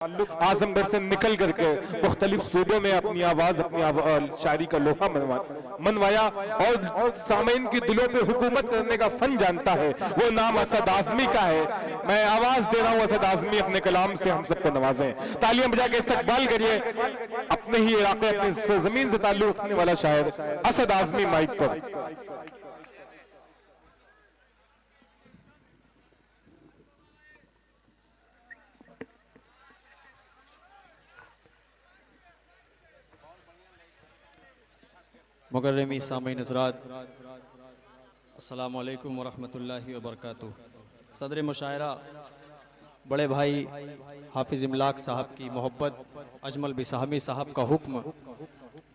आजमगढ़ से निकल करके मुख्तलिफ सूबों में अपनी आवाज अपनी शायरी का लोहा मनवाया और सामीन की दिलों पे हुकूमत करने का फन जानता है। वो नाम असद आज़मी का है। मैं आवाज दे रहा हूँ असद आज़मी अपने कलाम से हम सबको नवाजें। तालियां बजा के इस्तकबाल करिए अपने ही इलाके अपनी जमीन से ताल्लुक रखने वाला शायर असद आज़मी माइक पर। मुकर्रमी सामीन हज़रात, अस्सलामु अलैकुम वरहमतुल्लाहि वबरकातुहू। सदर मुशायरा बड़े भाई हाफिज़ इमलाक साहब की मोहब्बत, अजमल बिसाहमी साहब का हुक्म,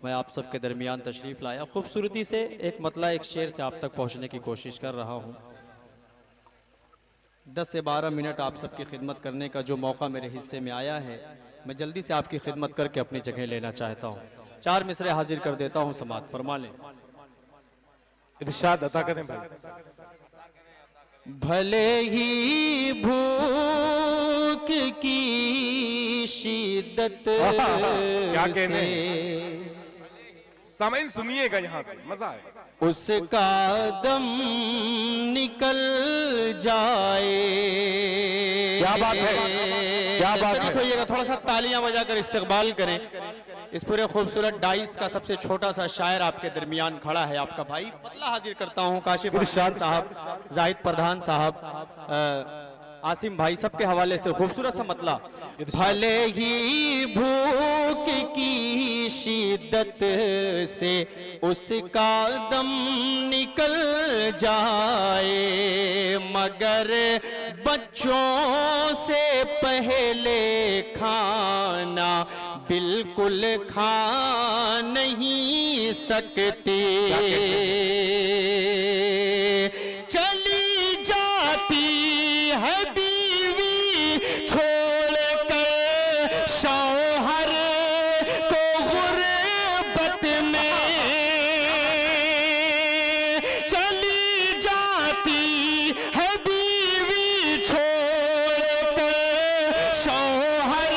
मैं आप सबके दरमियान तशरीफ़ लाया। खूबसूरती से एक मतला एक शेर से आप तक पहुँचने की कोशिश कर रहा हूँ। 10 से 12 मिनट आप सबकी खिदमत करने का जो मौका मेरे हिस्से में आया है, मैं जल्दी से आपकी खिदमत करके अपनी जगह लेना चाहता हूँ। 4 मिसरे हाजिर कर देता हूँ, समात फरमा लें। इरशाद अता करें भाई। भले ही भूख की शिद्दत क्या कहने, सामीन सुनिएगा यहाँ से मजा आएगा। उसका दम निकल जाए। क्या बात है, क्या बात है। थोड़ा सा तालियां बजाकर इस्तकबाल करें। इस पूरे खूबसूरत डाइस का सबसे छोटा सा शायर आपके दरमियान खड़ा है, आपका भाई। मतला हाजिर करता हूँ काशिफ इरशाद साहब, जाहिद प्रधान साहब, आसिम भाई, सबके हवाले से खूबसूरत सा मतला। भले ही भूख की शिद्दत से उसका दम निकल जाए, मगर बच्चों से पहले खाना बिल्कुल खा नहीं सकते। चली जाती है बीवी छोड़ कर शौहर को गुर्बत में, चली जाती है बीवी छोड़ कर शौहर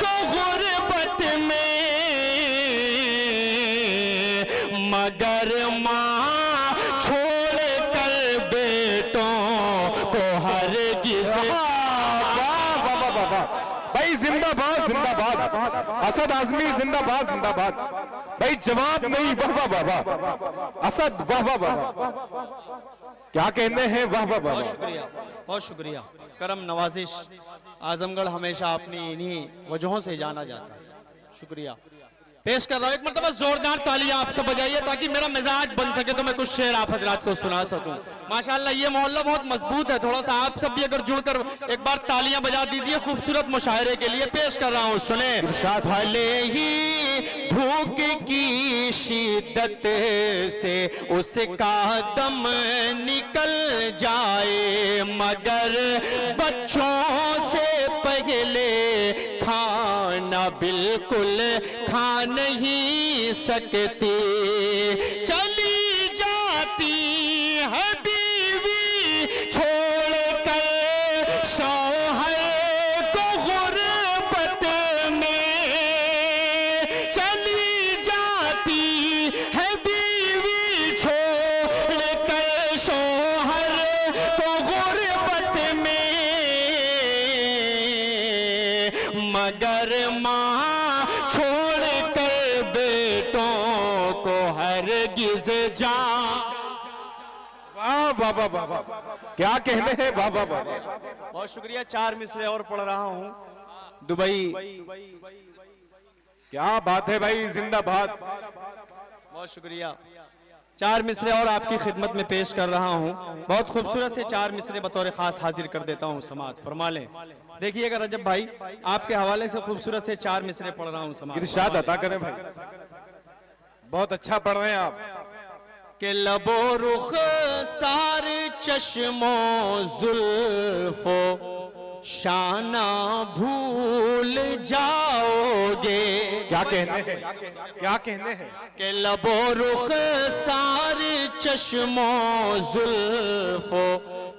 को गुर्बत में, मगर माँ छोड़ कर बेटों को हरगिज़। भाई जिंदाबाद जिंदाबाद, असद आज़मी जिंदाबाद जिंदाबाद। भाई जवाब नहीं, वाह वाह वाह। असद वाह वाह वाह, क्या कहने हैं, वाह वाह वाह। बहुत शुक्रिया, बहुत शुक्रिया। करम नवाजिश आजमगढ़ हमेशा अपनी इन्हीं वजहों से जाना जाता है। शुक्रिया पेश कर रहा हूँ। एक मतलब जोरदार तालियां आप सब बजाइए ताकि मेरा मिजाज बन सके तो मैं कुछ शेर आप हजरात को सुना सकूं। माशाल्लाह ये मोहल्ला बहुत मजबूत है। थोड़ा सा आप सब भी अगर जुड़कर एक बार तालियां बजा दीजिए खूबसूरत मुशायरे के लिए। पेश कर रहा हूँ, सुने। भले ही भूख की शिद्दत से उसका दम निकल जाए, मगर बच्चों से पहले खाना बिल्कुल खा नहीं सकते। चली जाती है बीवी छोड़ कर शौहर को गुर्बत में, चली जाती है बीवी छोड़ कर शौहर को गुर्बत में, मगर माँ छोड़ कर बेटों को हरगिज़ जा। वाह वाह वाह वाह वाह, क्या कहने हैं, वाह वाह वाह। बहुत शुक्रिया। 4 मिसरे और पढ़ रहा हूँ। दुबई, क्या बात है भाई, जिंदाबाद। बहुत शुक्रिया। 4 मिसरे और आपकी खिदमत में पेश कर रहा हूँ। बहुत खूबसूरत से 4 मिसरे बतौर खास हाजिर कर देता हूँ, समात फरमा लें। देखिएगा रजब भाई, आपके हवाले से खूबसूरत से 4 मिसरे पढ़ रहा हूँ, समात। इरशाद अता करें भाई, बहुत अच्छा पढ़ रहे हैं आप। के लबो रुख सार चश्मो जुल्फो शाना भूल जाओगे। क्या कहने हैं, क्या कहने हैं। के लबो रुख सार चश्मो जुल्फो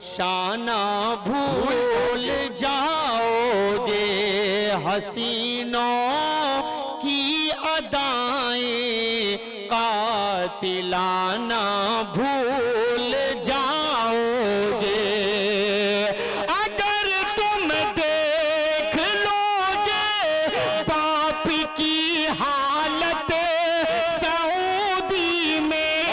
शाना भूल जाओगे, हसीनों की अदाएं कातिलाना भूल जाओगे। अगर तुम देख लोगे बाप की हालत सऊदी में,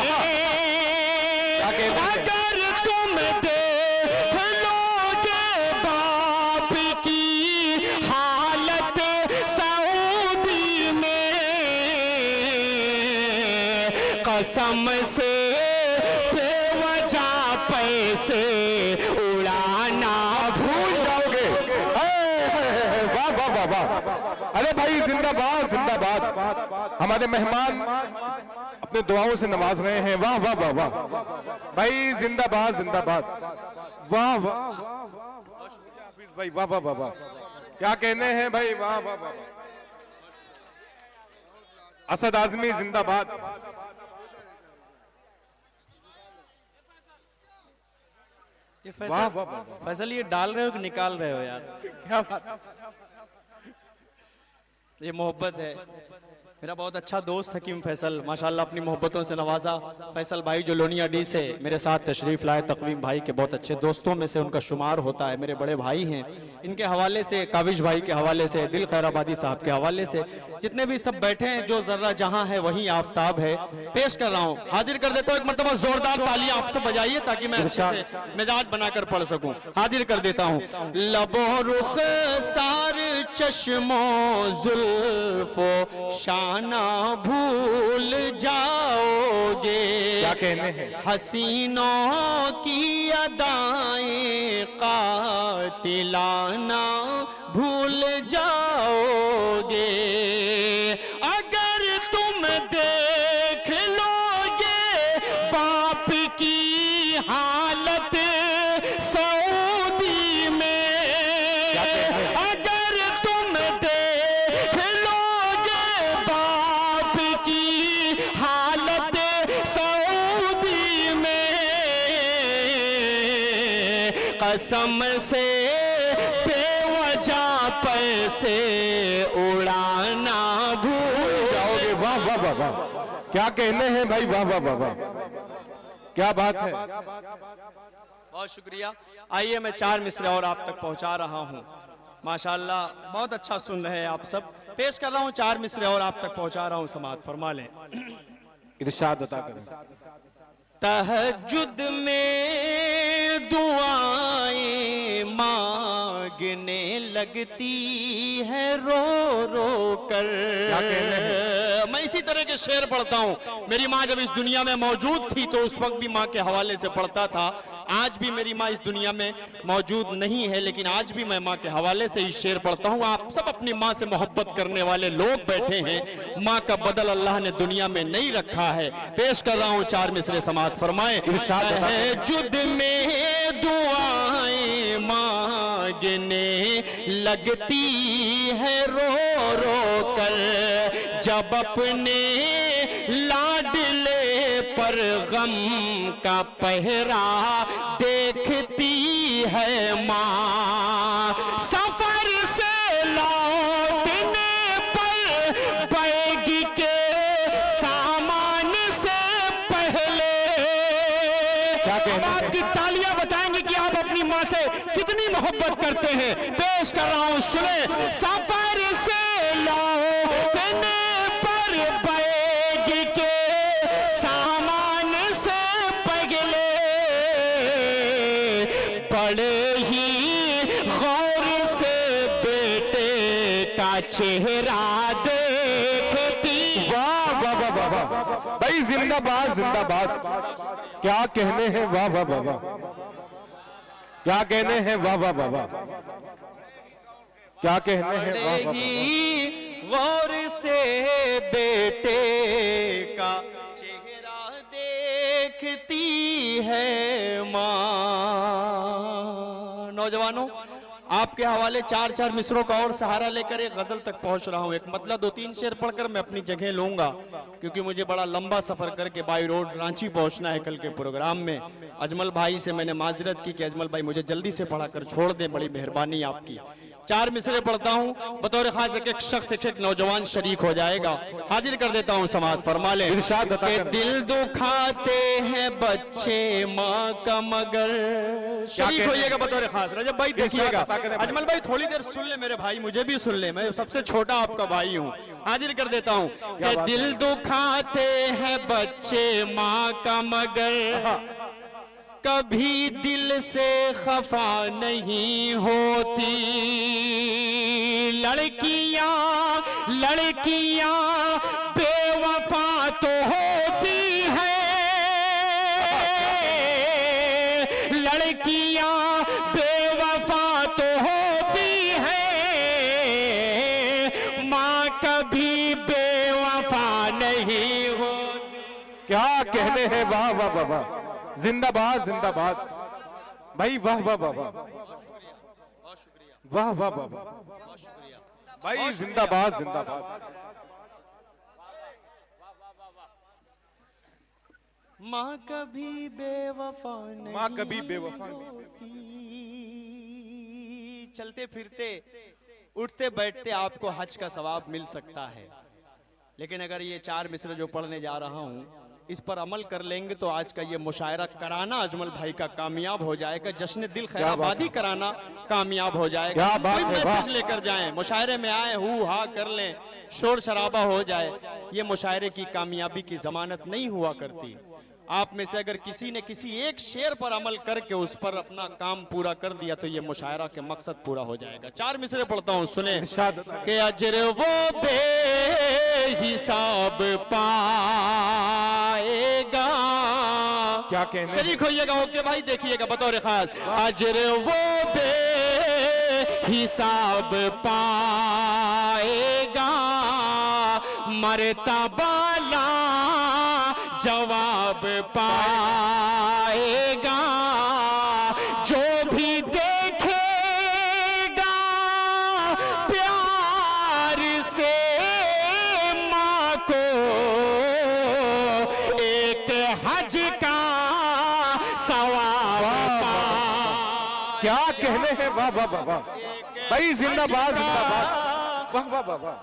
अगर तुम देख लोगे बाप की हालत सऊदी में, कसम से बेवजह पैसे उड़ाना भूल जाओगे। वाह वाह वाह वाह, अरे भाई जिंदाबाद जिंदाबाद। हमारे मेहमान अपने दुआओं से नवाज रहे हैं, वाह वाह वाह वाह भाई, जिंदाबाद जिंदाबाद, वाह वाह भाई, वाह वाह वाह वाह, क्या कहने हैं भाई, वाह वाह वाह। असद आजमी जिंदाबाद। ये फैसल ये डाल रहे हो कि निकाल रहे हो यार? क्या बात, ये मोहब्बत है। मेरा बहुत अच्छा दोस्त हकीम फैसल माशाल्लाह अपनी मोहब्बतों से नवाजा। फैसल भाई जो लोनिया डी से मेरे साथ तशरीफ लाए, तकवीम भाई के बहुत अच्छे दोस्तों में से उनका शुमार होता है, मेरे बड़े भाई हैं। इनके हवाले से, काविश भाई के हवाले से, दिल खैराबादी साहब के हवाले से, जितने भी सब बैठे हैं, जो जर्रा जहां है वहीं आफ्ताब है, पेश कर रहा हूं, हाजिर कर देता हूं। एक मरतबा जोरदार तालियां आप सब बजाइए ताकि मैं अच्छे से मिजाज बनाकर पढ़ सकूं। हाजिर कर देता हूं। लबो रुख सार चश्मो जुल्फो शाना भूल जाओगे, क्या कहने हैं, हसीनों की अदाएं कातिलाना भूल जाओगे। अगर तुम देख लोगे बाप की हालत सऊदी में, अगर तुम देख लोगे बाप की हालत सऊदी में, कसम से बेवजह पैसे उड़ाना भूल जाओगे। वाह वाह वाह वाह, क्या कहने हैं भाई, वाह वाह वाह वाह, क्या बात है। बहुत शुक्रिया। आइए मैं 4 मिसरे और आप तक पहुंचा रहा हूं। माशाल्लाह बहुत अच्छा सुन रहे हैं आप सब। पेश कर रहा हूं 4 मिसरे और आप तक पहुंचा रहा हूं, समाअत फरमा लें। इरशाद अता करें। तहज्जुद में दुआएं मांगने लगती है रो रो कर। मैं इसी तरह के शेर पढ़ता हूँ। मेरी माँ जब इस दुनिया में मौजूद थी तो उस वक्त भी माँ के हवाले से पढ़ता था। आज भी मेरी माँ इस दुनिया में मौजूद नहीं है, लेकिन आज भी मैं माँ के हवाले से ही शेर पढ़ता हूँ। आप सब अपनी माँ से मोहब्बत करने वाले लोग बैठे हैं, माँ का बदल अल्लाह ने दुनिया में नहीं रखा है। पेश कर रहा हूँ 4 मिसरे, समाअत फरमाएं। तहज्जुद में दुआएं मांगने लगती है रो रो कर, जब अपने लाडले पर गम का पहरा देखती है माँ। सफर से लौटने पर बैग के सामान से पहले, आपकी तालियां बताएंगे कि आप अपनी माँ से कितनी मोहब्बत करते हैं। पेश कर रहा हूं, सुने। सफर से लौटने पर बैग के सामान से पहले बड़े ही गौर से बेटे का चेहरा देखती। वाह वाह वाह वाह वाह भाई, जिंदाबाद जिंदाबाद, क्या कहने हैं, वाह वाह वाह वाह, क्या कहने हैं, वाह वाह वाह वाह, क्या कहने हैं, वाह वाह वाह। गौर से बेटे का चेहरा देखती है माँ। नौजवानों, आपके हवाले चार चार मिसरों का और सहारा लेकर एक गजल तक पहुंच रहा हूं। एक मतलब 2-3 शेर पढ़कर मैं अपनी जगह लूंगा, क्योंकि मुझे बड़ा लंबा सफर करके बाई रोड रांची पहुंचना है कल के प्रोग्राम में। अजमल भाई से मैंने माजरत की कि अजमल भाई मुझे जल्दी से पढ़ाकर छोड़ दें, बड़ी मेहरबानी आपकी। चार मिसरे पढ़ता हूं, बतौर खास एक शख्स एक नौजवान शरीक हो जाएगा। हाजिर कर देता हूं, समाअत फरमा ले। इरशाद अता के कर। दिल दुखाते हैं बच्चे माँ का मगर, शरीक होइएगा बतौर खास। रजब भाई देखिएगा, अता करें। अजमल भाई थोड़ी देर सुन ले मेरे भाई, मुझे भी सुन ले, मैं सबसे छोटा आपका भाई हूँ। हाजिर कर देता हूँ कि बात दिल दुखाते हैं बच्चे माँ का मगर, कभी दिल से खफा नहीं होती। लड़कियां लड़कियां बेवफा तो होती हैं, लड़कियां बेवफा तो होती हैं, माँ कभी बेवफा नहीं होती। क्या कहने हैं, वाह वाह वाह वाह, जिंदाबाद जिंदाबाद भाई, वाह वाह वाह वाह, वाह वाह वाह वाह भाई, जिंदाबाद जिंदाबाद। माँ कभी बेवफा नहीं, माँ कभी बेवफा नहीं होती। चलते फिरते उठते बैठते आपको हज का सवाब मिल सकता है, लेकिन अगर ये चार मिसरे जो पढ़ने जा रहा हूँ इस पर अमल कर लेंगे तो आज का ये मुशायरा कराना अजमल भाई का कामयाब हो जाएगा, जश्न दिल खैराबादी कराना कामयाब हो जाएगा। क्या बात कोई है, मैसेज वाह। लेकर जाएं, मुशायरे में आए हु हा कर लें, शोर शराबा हो जाए, ये मुशायरे की कामयाबी की जमानत नहीं हुआ करती। आप में से अगर किसी ने किसी एक शेर पर अमल करके उस पर अपना काम पूरा कर दिया तो ये मुशायरा के मकसद पूरा हो जाएगा। चार मिसरे पढ़ता हूँ, सुने। इरशाद। के अजर वो बेहिसाब पाएगा, क्या कहने, शरीक होइएगा, ओके भाई देखिएगा बतौर खास। अजर वो बेहिसाब पाएगा, मर्तबा जवाब पाएगा, जो भी देखेगा प्यार से माँ को, एक हज का सवाब पाएगा। क्या कहने हैं, वाह वाह वाह वाह भाई, जिंदाबाद जिंदाबाद, वाह वाह वाह वाह,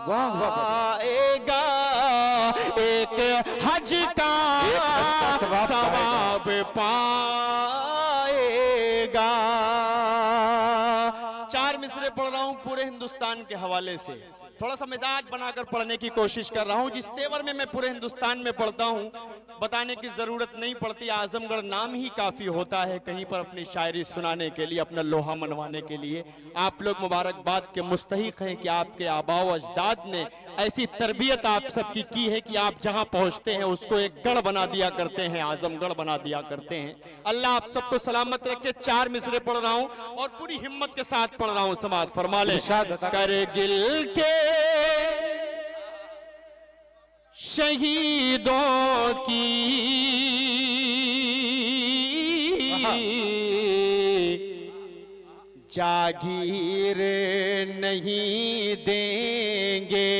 वाह वाह वाह, पाएगा, एक हज का सवाब पाएगा। चार मिसरे पढ़ रहा हूं पूरे हिंदुस्तान के हवाले से, थोड़ा सा मिजाज बनाकर पढ़ने की कोशिश कर रहा हूं। जिस तेवर में मैं पूरे हिंदुस्तान में पढ़ता हूं बताने की जरूरत नहीं पड़ती, आजमगढ़ नाम ही काफी होता है कहीं पर अपनी शायरी सुनाने के लिए, अपना लोहा मनवाने के लिए। आप लोग मुबारकबाद के मुस्तहिक हैं कि आपके आबाओ अजदाद ने ऐसी तरबियत आप सबकी की है कि आप जहां पहुंचते हैं उसको एक गढ़ बना दिया करते हैं, आजमगढ़ बना दिया करते हैं। अल्लाह आप सबको सलामत रखे। चार मिसरे पढ़ रहा हूं और पूरी हिम्मत के साथ पढ़ रहा हूं, समाअत फरमा ले। करगिल के शहीदों की जागीर नहीं देंगे।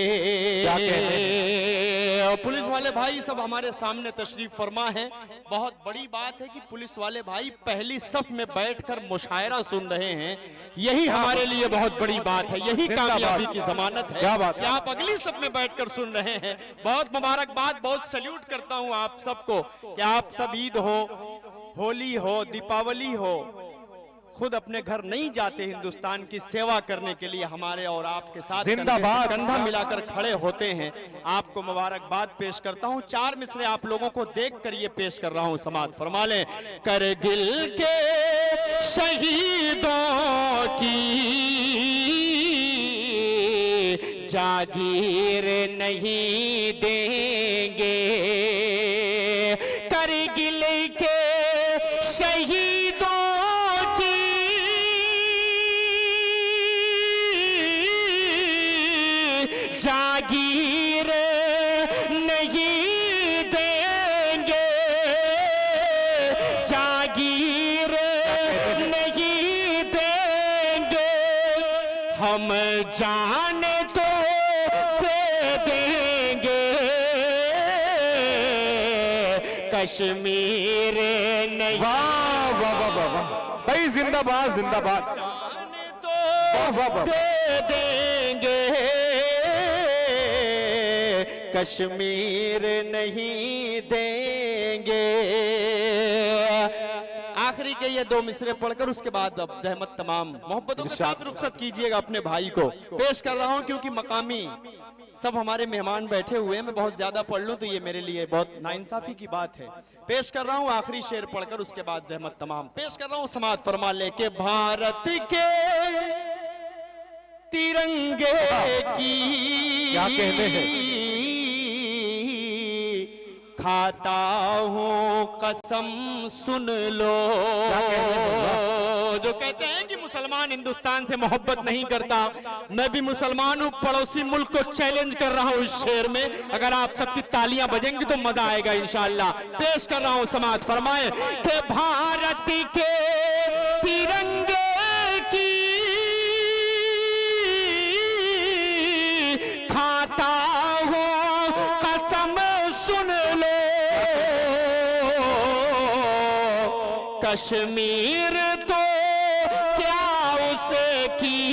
क्या कहते और पुलिस वाले भाई सब हमारे सामने तशरीफ फरमा है। बहुत बड़ी बात है कि पुलिस वाले भाई पहली सफ में बैठकर मुशायरा सुन रहे हैं, यही हमारे लिए बहुत बड़ी बात है, यही कामयाबी की जमानत है क्या बात है? कि आप अगली सफ में बैठकर सुन रहे हैं। बहुत मुबारकबाद, बहुत सल्यूट करता हूं आप सबको कि आप सब ईद हो, होली हो, दीपावली हो, खुद अपने घर नहीं जाते हिंदुस्तान की सेवा करने के लिए, हमारे और आपके साथ जिंदाबाद। कंधा मिलाकर खड़े होते हैं। आपको मुबारकबाद पेश करता हूं। चार मिसरे आप लोगों को देखकर ये पेश कर रहा हूं, समाअत फरमा लें। करगिल के शहीदों की जागीर नहीं देंगे, करगिल के शहीदों जागीर नहीं देंगे, जागीर नहीं देंगे। जाने तो दे देंगे कश्मीर नहीं। वाह वाह वाह वाह वाह भाई, जिंदाबाद जिंदाबाद। जाने तो वाह वाह। दे देंगे कश्मीर नहीं देंगे। आखिरी के ये दो मिसरे पढ़कर उसके बाद अब जहमत तमाम मोहब्बतों के साथ रुखसत कीजिएगा अपने भाई को। पेश कर रहा हूं क्योंकि मकामी सब हमारे मेहमान बैठे हुए हैं, मैं बहुत ज्यादा पढ़ लूं तो ये मेरे लिए बहुत नाइंसाफी की बात है। पेश कर रहा हूं आखिरी शेर पढ़कर उसके बाद जहमत तमाम। पेश कर रहा हूं समाअत फरमा ले के भारत के तिरंगे की क्या कहने हैं। खाता हूँ कसम सुन लो। जो कहते हैं कि मुसलमान हिंदुस्तान से मोहब्बत नहीं करता, मैं भी मुसलमान हूँ, पड़ोसी मुल्क को चैलेंज कर रहा हूँ इस शेर में। अगर आप सबकी तालियां बजेंगी तो मजा आएगा इंशाअल्लाह। पेश कर रहा हूँ समाअत फरमाए कि भारत के तिरंगे की खाता हूँ कसम सुन लो। कश्मीर तो क्या उसकी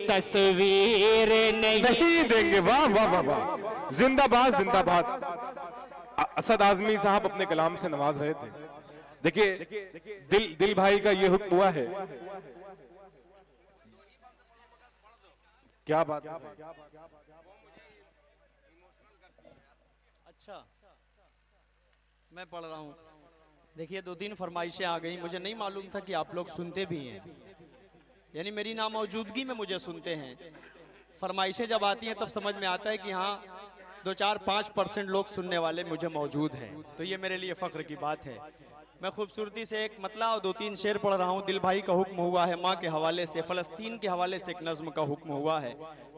तस्वीर नहीं देंगे। वाह वाह वाह वाह, जिंदाबाद जिंदाबाद। असद आजमी साहब अपने कलाम से नवाज रहे थे। देखिए दिल भाई का ये हुक्म हुआ है। क्या बात है। अच्छा मैं पढ़ रहा हूँ। देखिए 2-3 फरमाइशें आ गई, मुझे नहीं मालूम था कि आप लोग सुनते भी हैं, यानी मेरी नामौजूदगी में मुझे सुनते हैं। फरमाइशें जब आती हैं तब समझ में आता है कि हाँ 2-4-5% लोग सुनने वाले मुझे मौजूद हैं, तो ये मेरे लिए फख्र की बात है। मैं खूबसूरती से एक मतला और 2-3 शेर पढ़ रहा हूँ। दिल भाई का हुक्म हुआ है, माँ के हवाले से, फ़लस्तीन के हवाले से एक नज़्म का हुक्म हुआ है,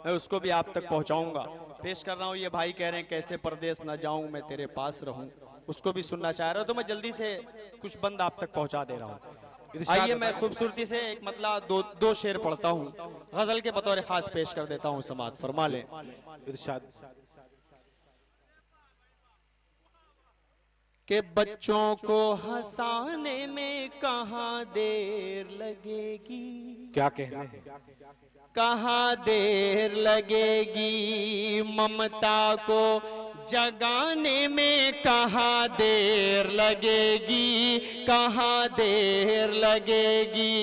मैं उसको भी आप तक पहुँचाऊँगा। पेश कर रहा हूँ। ये भाई कह रहे हैं कैसे परदेश न जाऊँ मैं तेरे पास रहूँ, उसको भी सुनना चाह रहा हूँ, तो मैं जल्दी से कुछ बंद आप तक पहुँचा दे रहा हूँ। आइए मैं खूबसूरती से एक मतला दो शेर पढ़ता हूँ, गजल के बतौर खास पेश कर देता हूँ। समाअत फरमा लें। इरशाद। के बच्चों को हंसाने में कहाँ देर लगेगी। क्या कहने हैं। कहाँ देर लगेगी, ममता को जगाने में कहाँ देर लगेगी, कहाँ देर लगेगी।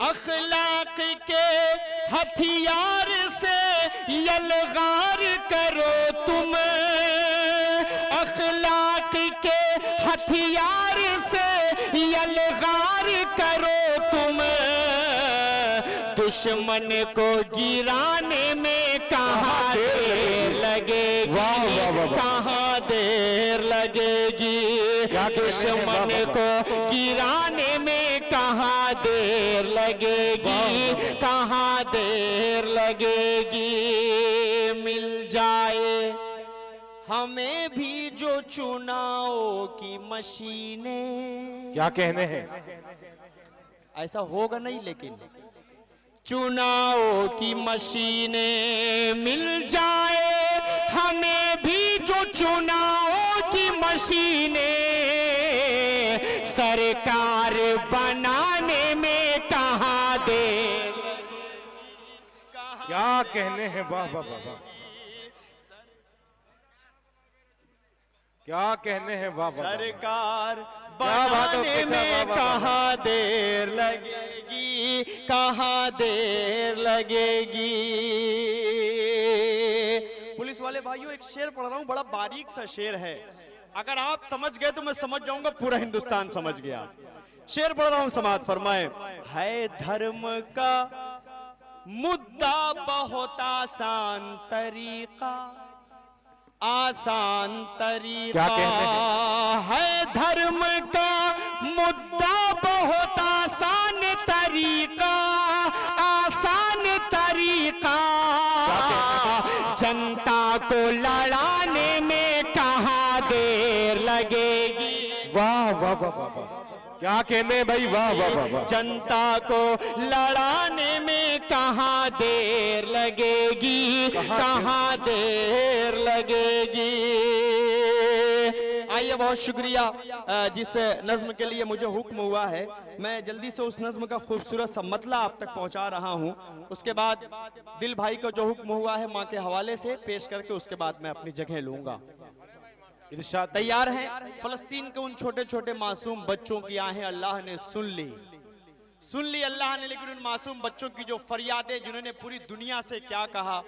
अखलाक के हथियार से यलगार करो तुम, अखलाक के हथियार से यलगार करो तुम। दुश्मन को गिराने में कहाँ देर लगेगी, कहाँ देर लगेगी। दुश्मन को गिराने में कहाँ देर लगेगी, कहाँ देर लगेगी। मिल जाए हमें भी जो चुनाव की मशीनें। क्या कहने हैं। ऐसा होगा नहीं, लेकिन चुनाव की मशीनें मिल जाए हमें भी जो चुनाव की मशीनें। सरकार बनाने में कहाँ देर, क्या कहने हैं। वाह वाह वाह वाह, क्या कहने हैं। वाह वाह। सरकार बनाने में कहाँ देर लगेगी, कहाँ देर लगेगी। पुलिस वाले भाइयों एक शेर पढ़ रहा हूँ, बड़ा बारीक सा शेर है, अगर आप समझ गए तो मैं समझ जाऊंगा पूरा हिंदुस्तान समझ गया। शेर पढ़ रहा हूँ, समाअत फरमाए। है धर्म का मुद्दा बहुत आसान तरीका, आसान तरीका है धर्म का मुद्दा बहुत आसान तरीका, आसान तरीका। जनता को लड़ाने में कहाँ देर लगेगी। वाह वाह वाह वाह वाह। क्या कहने भाई, वाह वाह वाह वाह। जनता को लड़ाने में कहाँ देर लगेगी, कहाँ देर लगेगी। आइए, बहुत शुक्रिया। जिस नज्म के लिए मुझे हुक्म हुआ है, मैं जल्दी से उस नज्म का खूबसूरत सा मतला आप तक पहुंचा रहा हूं। उसके बाद दिल भाई का जो हुक्म हुआ है मां के हवाले से पेश करके उसके बाद मैं अपनी जगह लूंगा। इरशाद। तैयार हैं? फलस्तीन के उन छोटे छोटे मासूम बच्चों की आहें अल्लाह ने सुन ली अल्लाह ने, लेकिन उन मासूम बच्चों की जो फरियादें, जिन्होंने पूरी दुनिया से क्या कहा,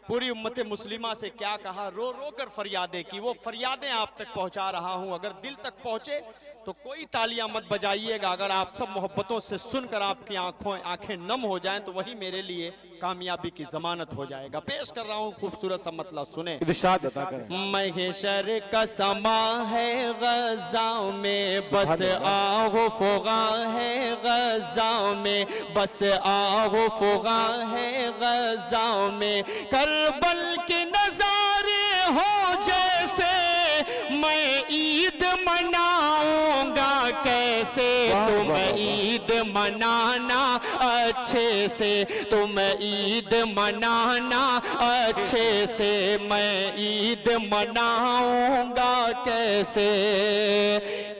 पूरी उम्मत मुस्लिमा से क्या कहा, रो रो कर फरियादें की, वो फरियादें आप तक पहुंचा रहा हूं। अगर दिल तक पहुंचे तो कोई तालियां मत बजाइएगा। अगर आप सब मोहब्बतों से सुनकर आपकी आंखें नम हो जाएं तो वही मेरे लिए कामयाबी की जमानत हो जाएगा। पेश कर रहा हूं खूबसूरत सा मतला, सुने। इरशाद अता करें। महशर का समा है गज़ा में, बस आओ फुगा है गज़ा में, बस आओ फुगा है गज़ा में। करबल के नजारे हो जैसे, मैं ईद मनाऊंगा कैसे। तुम ईद मनाना अच्छे से, तुम ईद मनाना अच्छे से, मैं ईद मनाऊंगा कैसे।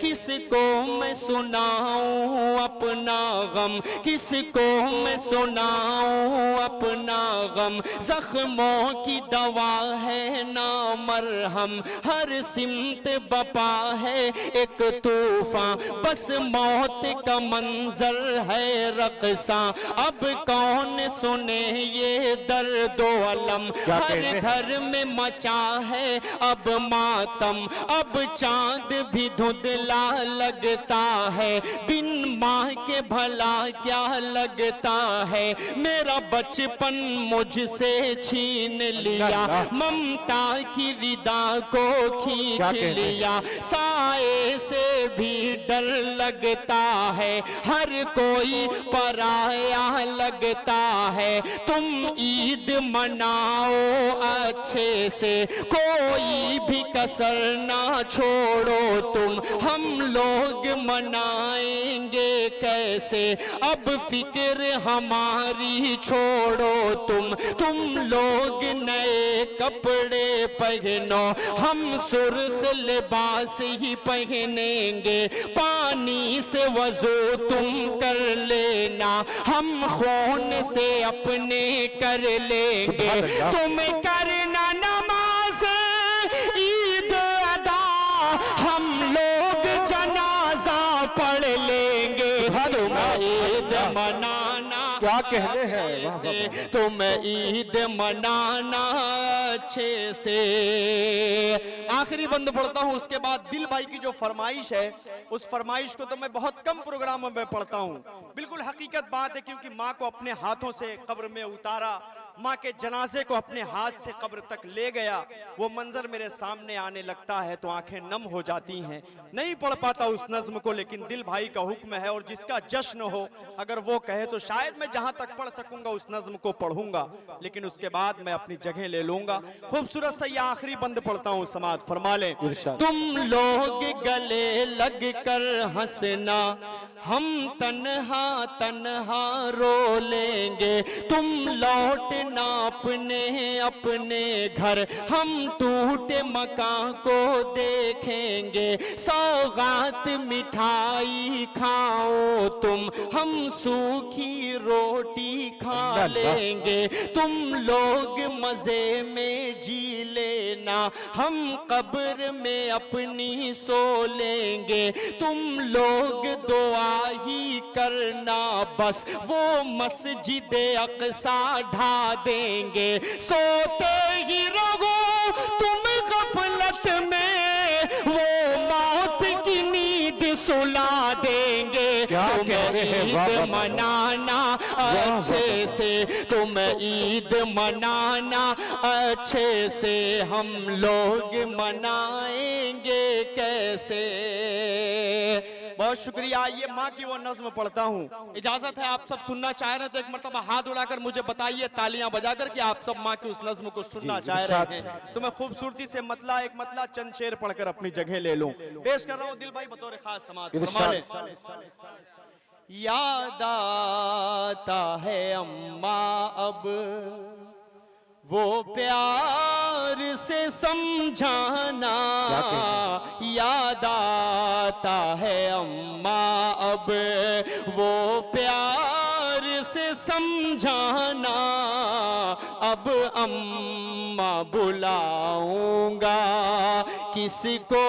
किसको मैं सुनाऊं अपना गम, किसको मैं सुनाऊं अपना गम। जख्मों की दवा है ना मरहम, हर सिमत बपा है एक तूफान। बस मौत का मंजर है रक़्सा, अब कौन सुने ये दर्दो अलम। हर घर में मचा है अब मातम, अब चांद भी धुंधला लगता है। बिन माँ के भला क्या लगता है, मेरा बचपन मुझसे छीन लिया। ममता की रिदा को खींच लिया, साए से भी डर लगता है। हर कोई पराया लगता है। तुम ईद मनाओ अच्छे से, कोई भी कसर ना छोड़ो तुम। हम लोग मनाएंगे कैसे, अब फिक्र हमारी छोड़ो तुम लोग नए कपड़े पहनो, हम सुर्ख लिबास ही पहनेंगे। पानी से वजू तुम कर लेना, हम खून से अपने कर लेंगे। तुम करना नमाज ईद अदा, हम लोग जनाजा पढ़ लेंगे। तुम ईद मनाना क्या कहने हैं, तुम ईद मनाना अच्छे से। आखिरी बंद पढ़ता हूं, उसके बाद दिल भाई की जो फरमाइश है, उस फरमाइश को तो मैं बहुत कम प्रोग्रामों में पढ़ता हूं। बिल्कुल हकीकत बात है, क्योंकि माँ को अपने हाथों से कब्र में उतारा, माँ के जनाजे को अपने हाथ से कब्र तक ले गया। वो मंजर मेरे सामने आने लगता है तो आंखें नम हो जाती हैं। नहीं पढ़ पाता उस नज्म को, लेकिन दिल भाई का हुक्म है और जिसका जश्न हो, अगर वो कहे तो शायद मैं जहां तक पढ़ सकूंगा उस नज्म को पढ़ूंगा, लेकिन उसके बाद मैं अपनी जगह ले लूंगा। खूबसूरत सा ये आखिरी बंद पढ़ता हूं, समात फरमा लें। तुम लोग गले लग कर हंसना, हम तन्हा तन्हा रो लेंगे। तुम लौटना अपने अपने घर, हम टूटे मकान को देखेंगे। सौगात मिठाई खाओ तुम, हम सूखी रोटी खा लेंगे। तुम लोग मजे में जी लेना, हम कब्र में अपनी सो लेंगे। तुम लोग दुआ ही करना, बस वो मस्जिद अक्सा ढा देंगे। सोते ही रहो तुम गफलत में, वो मौत की नींद सुला देंगे। तुम ईद मनाना अच्छे से, तुम ईद मनाना अच्छे से, हम लोग मनाएंगे कैसे। बहुत शुक्रिया। ये माँ की वो नज्म पढ़ता हूँ। इजाजत है, आप सब सुनना चाह रहे हैं तो एक मरतबा हाथ उड़ाकर मुझे बताइए तालियां बजाकर कि आप सब माँ की उस नज्म को सुनना चाह रहे हैं। तो मैं खूबसूरती से मतला एक मतला चंद शेर पढ़कर अपनी जगह ले लूं। पेश कर रहा हूँ दिल भाई बतौर खास समाअत फरमा लें। याद आता है अम्मा अब वो प्यार से समझाना, याद आता है अम्मा अब वो प्यार से समझाना, अब अम्मा बुलाऊंगा किसको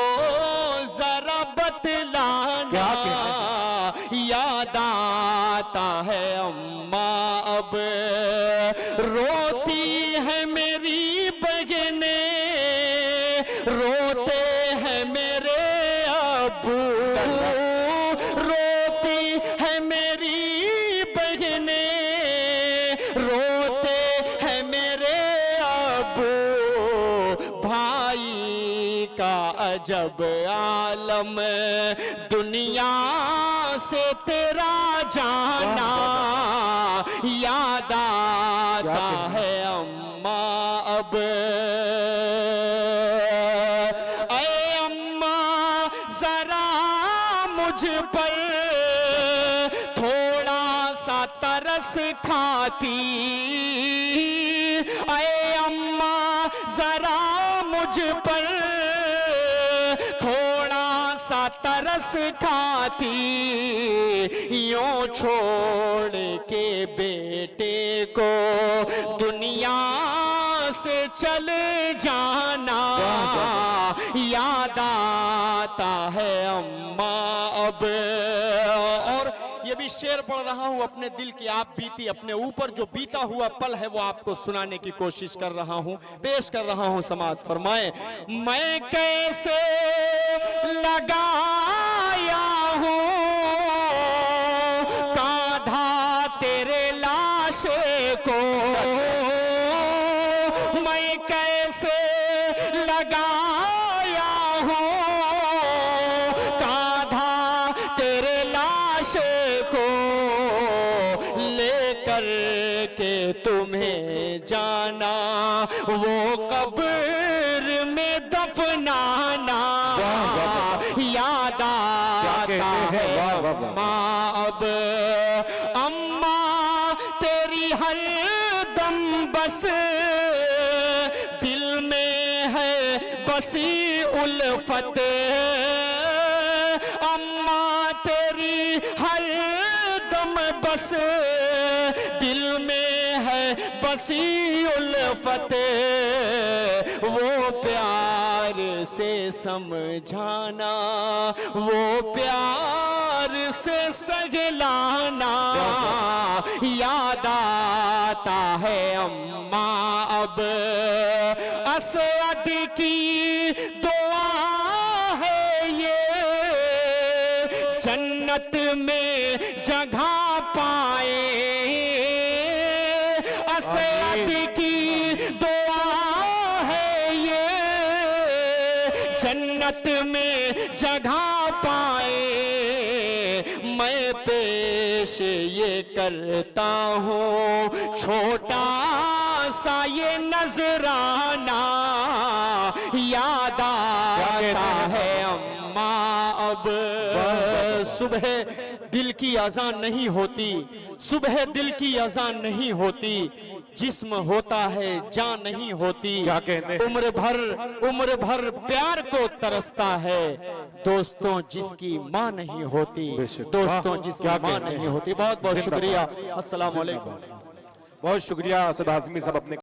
जरा बतलाना, याद आता है अम्मा अब रोती है मेरी बहने, रोते हैं मेरे अब्बू, रोती है मेरी बहने, रोते हैं मेरे अब्बू, भाई का अजब आलम दुनिया से तेरा जाना, याद आता है अम्मा अब। ऐ अम्मा जरा मुझ पर थोड़ा सा तरस खाती, ऐ अम्मा जरा मुझ पर थोड़ा सा तरस खाती, यूं छोड़ के बेटे को दुनिया से चले जाना, याद आता है अम्मा अब। और ये भी शेर पढ़ रहा हूं अपने दिल की आप बीती, अपने ऊपर जो बीता हुआ पल है वो आपको सुनाने की कोशिश कर रहा हूं, पेश कर रहा हूं समाअत फरमाए। मैं कैसे लगाया हूं कांधा तेरे लाशे को, मैं कैसे लगाया हूं कांधा तेरे लाशे को, लेकर के तुम्हें जाना वो कब्र में दफनाना, याद आता है अम्मा अब। अम्मा तेरी हर दम बस दिल में है बसी उल्फत, अम्मा तेरी हर दम बस दिल में है बसी उल्फत, वो प्यार से समझाना, वो प्यार से सगलाना, याद आता है अम्मा अब। असद की दुआ है ये जन्नत में जगह पाए, असद की दुआ है ये जन्नत में जगह पाए, मैं पेश ये करता हूँ छोटा सा ये नजराना, याद आता है अम्मा अब। सुबह दिल की अजान नहीं होती, सुबह दिल की अजान नहीं होती, जिस्म होता है जान नहीं होती, उम्र भर प्यार को तरसता है, दोस्तों जिसकी माँ नहीं होती, दोस्तों जिसकी माँ नहीं होती। बहुत बहुत शुक्रिया। अस्सलाम वालेकुम। बहुत शुक्रिया असद आज़मी साहब अपने